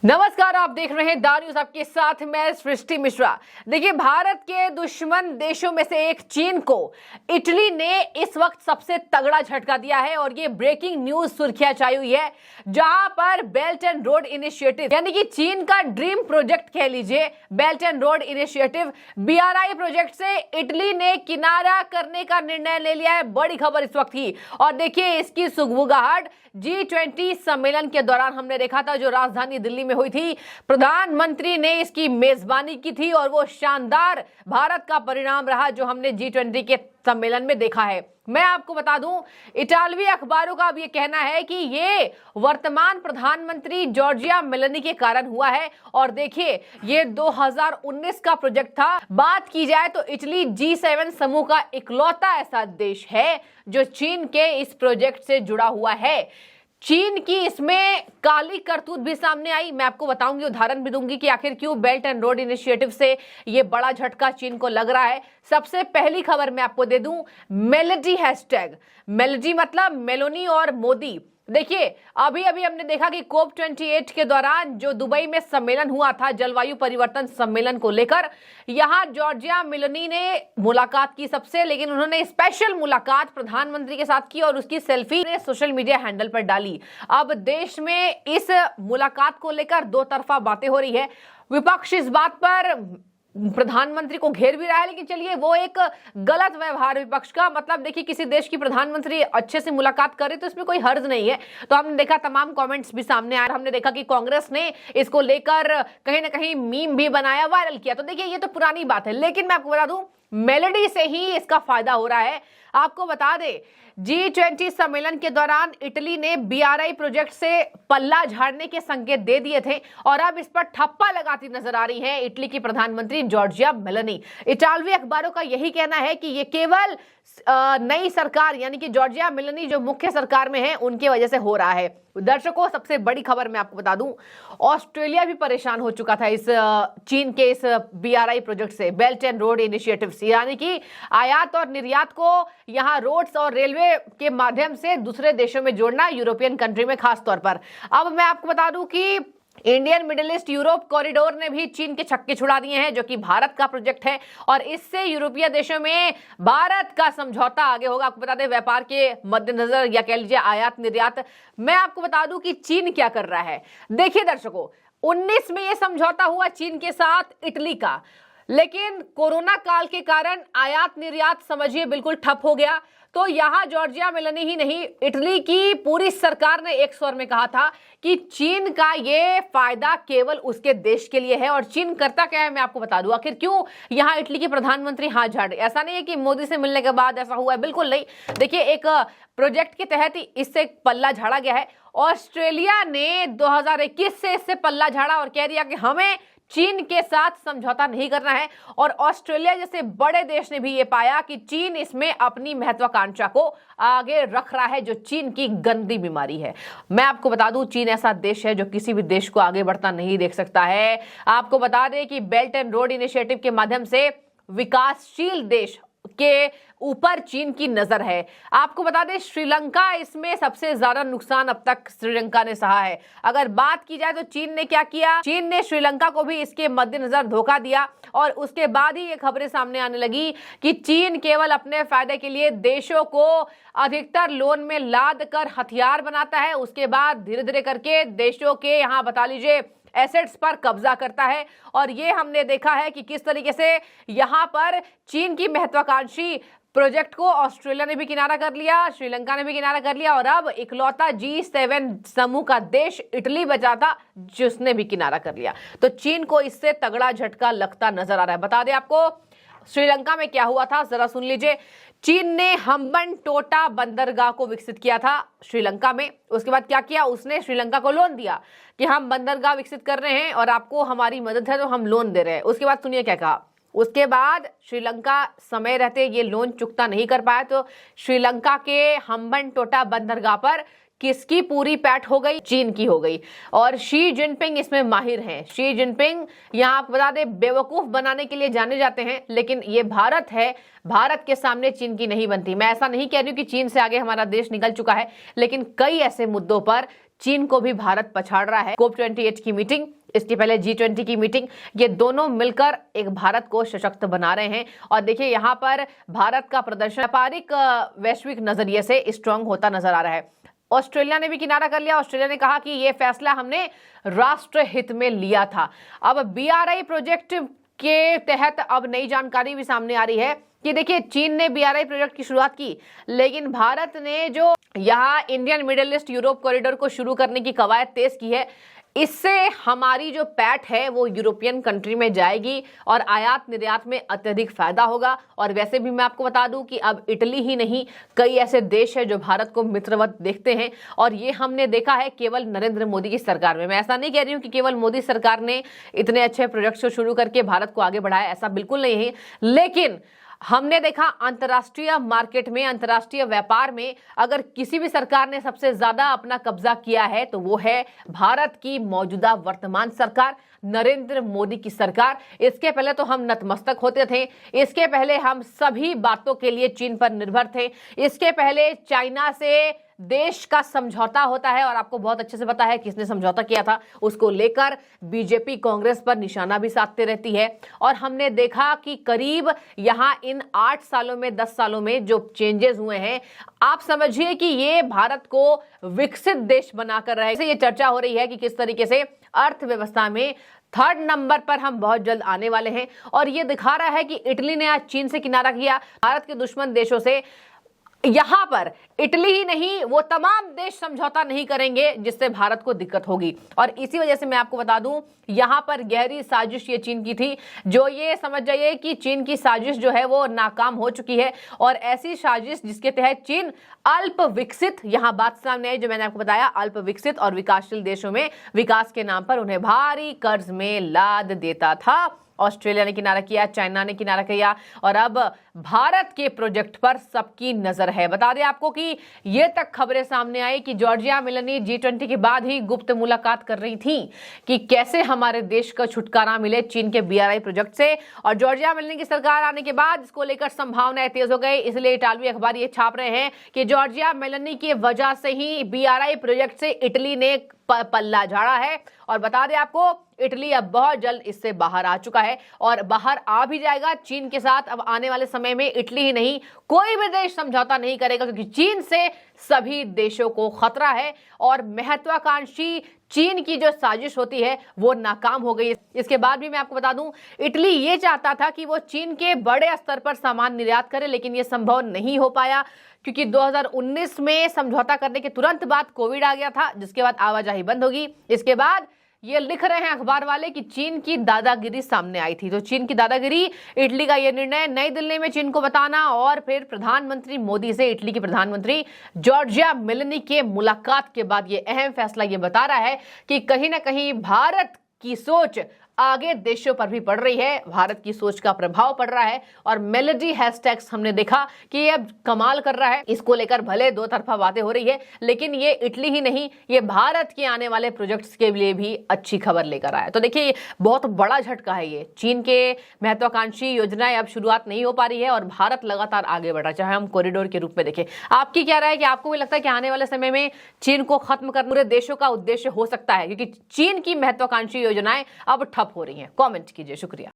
नमस्कार, आप देख रहे हैं द न्यूज, आपके साथ मैं सृष्टि मिश्रा। देखिए, भारत के दुश्मन देशों में से एक चीन को इटली ने इस वक्त सबसे तगड़ा झटका दिया है और ये ब्रेकिंग न्यूज सुर्खियां छाई हुई है, जहां पर बेल्ट एंड रोड इनिशिएटिव यानी कि चीन का ड्रीम प्रोजेक्ट कह लीजिए, belt and road initiative BRI project से इटली ने किनारा करने का निर्णय ले लिया है। बड़ी खबर इस वक्त की। और देखिए, इसकी सुगबुगाहट G20 सम्मेलन के दौरान हमने देखा था, जो राजधानी दिल्ली में हुई थी। प्रधानमंत्री ने इसकी मेजबानी की थी और वो शानदार भारत का परिणाम रहा जो हमने G20 के सम्मेलन में देखा है। मैं आपको बता दूं, इटालवी अखबारों का अब ये कहना है कि ये वर्तमान प्रधानमंत्री जॉर्जिया मेलोनी के कारण हुआ है। और देखिए, ये 2019 का प्रोजेक्ट था। बात की जाए तो इटली G7 समूह का इकलौता ऐसा देश है जो चीन के इस प्रोजेक्ट से जुड़ा हुआ है। चीन की इसमें काली करतूत भी सामने आई। मैं आपको बताऊंगी, उदाहरण भी दूंगी कि आखिर क्यों बेल्ट एंड रोड इनिशिएटिव से ये बड़ा झटका चीन को लग रहा है। सबसे पहली खबर मैं आपको दे दूं, मेलोडी हैशटैग। मेलोडी मतलब मेलोनी और मोदी। देखिए, अभी हमने देखा कि COP28 के दौरान जो दुबई में सम्मेलन हुआ था जलवायु परिवर्तन सम्मेलन को लेकर, यहां जॉर्जिया मेलोनी ने मुलाकात की सबसे, लेकिन उन्होंने स्पेशल मुलाकात प्रधानमंत्री के साथ की और उसकी सेल्फी ने सोशल मीडिया हैंडल पर डाली। अब देश में इस मुलाकात को लेकर दो तरफा बातें हो रही है। विपक्ष इस बात पर प्रधानमंत्री को घेर भी रहा है, लेकिन चलिए, वो एक गलत व्यवहार विपक्ष का। मतलब देखिए, किसी देश की प्रधानमंत्री अच्छे से मुलाकात करे तो इसमें कोई हर्ज नहीं है। तो हमने देखा, तमाम कमेंट्स भी सामने आए। हमने देखा कि कांग्रेस ने इसको लेकर कहीं ना कहीं मीम भी बनाया, वायरल किया। तो देखिए, ये तो पुरानी बात है, लेकिन मैं आपको बता दूं, मेलोडी से ही इसका फायदा हो रहा है। आपको बता दें, G20 सम्मेलन के दौरान इटली ने BRI प्रोजेक्ट से पल्ला झाड़ने के संकेत दे दिए थे और अब इस पर ठप्पा लगाती नजर आ रही है इटली की प्रधानमंत्री जॉर्जिया मेलोनी। इटालवी अखबारों का यही कहना है कि ये केवल नई सरकार यानी कि जॉर्जिया मेलोनी जो मुख्य सरकार में है उनकी वजह से हो रहा है। दर्शकों, सबसे बड़ी खबर मैं आपको बता दूं, ऑस्ट्रेलिया भी परेशान हो चुका था इस चीन के इस BRI प्रोजेक्ट से, बेल्ट एंड रोड इनिशिएटिव से, यानी कि आयात और निर्यात को यहां रोड्स और रेलवे के माध्यम से दूसरे देशों में जोड़ना, यूरोपियन कंट्री में खास तौर पर। अब मैं आपको बता दूं कि Indian middle east Europe corridor ने भी चीन के छक्के छुड़ा दिए हैं, जो कि भारत का प्रोजेक्ट है और इससे यूरोपीय देशों में भारत का समझौता आगे होगा। आपको बता दें, व्यापार के मद्देनजर या कह लीजिए आयात निर्यात। मैं आपको बता दूं कि चीन क्या कर रहा है। देखिए दर्शकों, 19 में यह समझौता हुआ चीन के साथ इटली का, लेकिन कोरोना काल के कारण आयात निर्यात समझिए बिल्कुल ठप हो गया। तो यहां जॉर्जिया मेलोनी ही नहीं, इटली की पूरी सरकार ने एक स्वर में कहा था कि चीन का ये फायदा केवल उसके देश के लिए है। और चीन करता क्या है, मैं आपको बता दूं। आखिर क्यों यहां इटली के प्रधानमंत्री हाथ झाड़े? ऐसा नहीं है कि मोदी से मिलने के बाद ऐसा हुआ है, बिल्कुल नहीं। देखिए, एक प्रोजेक्ट के तहत इससे पल्ला झाड़ा गया है। ऑस्ट्रेलिया ने 2021 से इससे पल्ला झाड़ा और कह दिया कि हमें चीन के साथ समझौता नहीं करना है। और ऑस्ट्रेलिया जैसे बड़े देश ने भी ये पाया कि चीन इसमें अपनी महत्वाकांक्षा को आगे रख रहा है, जो चीन की गंदी बीमारी है। मैं आपको बता दूं, चीन ऐसा देश है जो किसी भी देश को आगे बढ़ता नहीं देख सकता है। आपको बता दें कि बेल्ट एंड रोड इनिशिएटिव के माध्यम से विकासशील देश के ऊपर चीन की नजर है। आपको बता दें, श्रीलंका इसमें सबसे ज्यादा नुकसान अब तक श्रीलंका ने सहा है। अगर बात की जाए तो चीन ने क्या किया, चीन ने श्रीलंका को भी इसके मद्देनजर धोखा दिया और उसके बाद ही ये खबरें सामने आने लगी कि चीन केवल अपने फायदे के लिए देशों को अधिकतर लोन में लाद कर हथियार बनाता है, उसके बाद धीरे धीरे करके देशों के यहां बता लीजिए एसेट्स पर कब्जा करता है। और ये हमने देखा है कि किस तरीके से यहां पर चीन की महत्वाकांक्षी प्रोजेक्ट को ऑस्ट्रेलिया ने भी किनारा कर लिया, श्रीलंका ने भी किनारा कर लिया और अब इकलौता G7 समूह का देश इटली बचा था जिसने भी किनारा कर लिया। तो चीन को इससे तगड़ा झटका लगता नजर आ रहा है। बता दें आपको, श्रीलंका में क्या हुआ था, जरा सुन लीजिए। चीन ने हम्बनटोटा बंदरगाह को विकसित किया था श्रीलंका में। उसके बाद क्या किया, उसने श्रीलंका को लोन दिया कि हम बंदरगाह विकसित कर रहे हैं और आपको हमारी मदद है तो हम लोन दे रहे हैं। उसके बाद सुनिए क्या कहा, उसके बाद श्रीलंका समय रहते ये लोन चुकता नहीं कर पाया तो श्रीलंका के हम्बनटोटा बंदरगाह पर किसकी पूरी पैठ हो गई, चीन की हो गई। और शी जिनपिंग इसमें माहिर हैं। शी जिनपिंग यहाँ आप बता दें बेवकूफ बनाने के लिए जाने जाते हैं, लेकिन ये भारत है, भारत के सामने चीन की नहीं बनती। मैं ऐसा नहीं कह रही हूँ कि चीन से आगे हमारा देश निकल चुका है, लेकिन कई ऐसे मुद्दों पर चीन को भी भारत पछाड़ रहा है। COP28 की मीटिंग, इसके पहले G20 की मीटिंग, ये दोनों मिलकर एक भारत को सशक्त बना रहे हैं। और देखिए यहाँ पर भारत का प्रदर्शन व्यापारिक वैश्विक नजरिए से स्ट्रांग होता नजर आ रहा है। ऑस्ट्रेलिया ने भी किनारा कर लिया। ऑस्ट्रेलिया ने कहा कि ये फैसला हमने राष्ट्र हित में लिया था। अब BRI प्रोजेक्ट के तहत अब नई जानकारी भी सामने आ रही है कि देखिए चीन ने BRI प्रोजेक्ट की शुरुआत की, लेकिन भारत ने जो यहाँ Indian middle east Europe corridor को शुरू करने की कवायद तेज की है, इससे हमारी जो पैठ है वो यूरोपियन कंट्री में जाएगी और आयात निर्यात में अत्यधिक फायदा होगा। और वैसे भी मैं आपको बता दूं कि अब इटली ही नहीं, कई ऐसे देश हैं जो भारत को मित्रवत देखते हैं, और ये हमने देखा है केवल नरेंद्र मोदी की सरकार में। मैं ऐसा नहीं कह रही हूं कि केवल मोदी सरकार ने इतने अच्छे प्रोजेक्ट्स को शुरू करके भारत को आगे बढ़ाया, ऐसा बिल्कुल नहीं है। लेकिन हमने देखा अंतर्राष्ट्रीय मार्केट में, अंतर्राष्ट्रीय व्यापार में अगर किसी भी सरकार ने सबसे ज्यादा अपना कब्जा किया है तो वो है भारत की मौजूदा वर्तमान सरकार, नरेंद्र मोदी की सरकार। इसके पहले तो हम नतमस्तक होते थे, इसके पहले हम सभी बातों के लिए चीन पर निर्भर थे, इसके पहले चाइना से देश का समझौता होता है, और आपको बहुत अच्छे से पता है किसने समझौता किया था, उसको लेकर बीजेपी कांग्रेस पर निशाना भी साधते रहती है। और हमने देखा कि करीब यहां इन 8 सालों में 10 सालों में जो चेंजेस हुए हैं, आप समझिए कि ये भारत को विकसित देश बनाकर रहेगा। ये चर्चा हो रही है कि किस तरीके से अर्थव्यवस्था में 3rd नंबर पर हम बहुत जल्द आने वाले हैं। और ये दिखा रहा है कि इटली ने आज चीन से किनारा किया, भारत के दुश्मन देशों से। यहां पर इटली ही नहीं, वो तमाम देश समझौता नहीं करेंगे जिससे भारत को दिक्कत होगी। और इसी वजह से मैं आपको बता दूं, यहां पर गहरी साजिश ये चीन की थी, जो ये समझ जाइए कि चीन की साजिश जो है वो नाकाम हो चुकी है। और ऐसी साजिश जिसके तहत चीन अल्प विकसित, यहां बात सामने आई जो मैंने आपको बताया, अल्प विकसित और विकासशील देशों में विकास के नाम पर उन्हें भारी कर्ज में लाद देता था। ऑस्ट्रेलिया ने किनारा किया, चाइना ने किनारा किया, और अब भारत के प्रोजेक्ट पर सबकी नजर है। बता दें आपको कि ये तक खबरें सामने आई कि जॉर्जिया मेलोनी G20 के बाद ही गुप्त मुलाकात कर रही थी कि कैसे हमारे देश का छुटकारा मिले चीन के BRI प्रोजेक्ट से। और जॉर्जिया मेलोनी की सरकार आने के बाद इसको लेकर संभावनाएं तेज हो गई, इसलिए इटालवी अखबार ये छाप रहे हैं कि जॉर्जिया मेलोनी की वजह से ही BRI प्रोजेक्ट से इटली ने पल्ला झाड़ा है। और बता दें आपको, इटली अब बहुत जल्द इससे बाहर आ चुका है और बाहर आ भी जाएगा चीन के साथ। अब आने वाले समय में इटली ही नहीं, कोई भी देश समझौता नहीं करेगा, क्योंकि चीन से सभी देशों को खतरा है। और महत्वाकांक्षी चीन की जो साजिश होती है वो नाकाम हो गई। इसके बाद भी मैं आपको बता दूं, इटली ये चाहता था कि वो चीन के बड़े स्तर पर सामान निर्यात करे, लेकिन ये संभव नहीं हो पाया, क्योंकि 2019 में समझौता करने के तुरंत बाद कोविड आ गया था, जिसके बाद आवाजाही बंद होगी। इसके बाद ये लिख रहे हैं अखबार वाले कि चीन की दादागिरी सामने आई थी। तो चीन की दादागिरी, इटली का ये निर्णय नई दिल्ली में चीन को बताना, और फिर प्रधानमंत्री मोदी से इटली के प्रधानमंत्री जॉर्जिया मेलोनी के मुलाकात के बाद ये अहम फैसला ये बता रहा है कि कहीं ना कहीं भारत की सोच आगे देशों पर भी पड़ रही है, भारत की सोच का प्रभाव पड़ रहा है। और मेलोडी हैशटैग्स हमने देखा कि ये अब कमाल कर रहा है। इसको लेकर भले दो तरफा बातें हो रही है, लेकिन ये इटली ही नहीं, ये भारत के आने वाले प्रोजेक्ट्स के लिए भी अच्छी खबर लेकर आया। तो देखिए, बहुत बड़ा झटका है ये। चीन के महत्वाकांक्षी योजनाएं अब शुरुआत नहीं हो पा रही है और भारत लगातार आगे बढ़ रहा है, चाहे हम कॉरिडोर के रूप में देखें। आपकी क्या राय है कि आपको भी लगता है कि आने वाले समय में चीन को खत्म करना पूरे देशों का उद्देश्य हो सकता है, क्योंकि चीन की महत्वाकांक्षी योजनाएं अब ठप हो रही हैं? कमेंट कीजिए। शुक्रिया।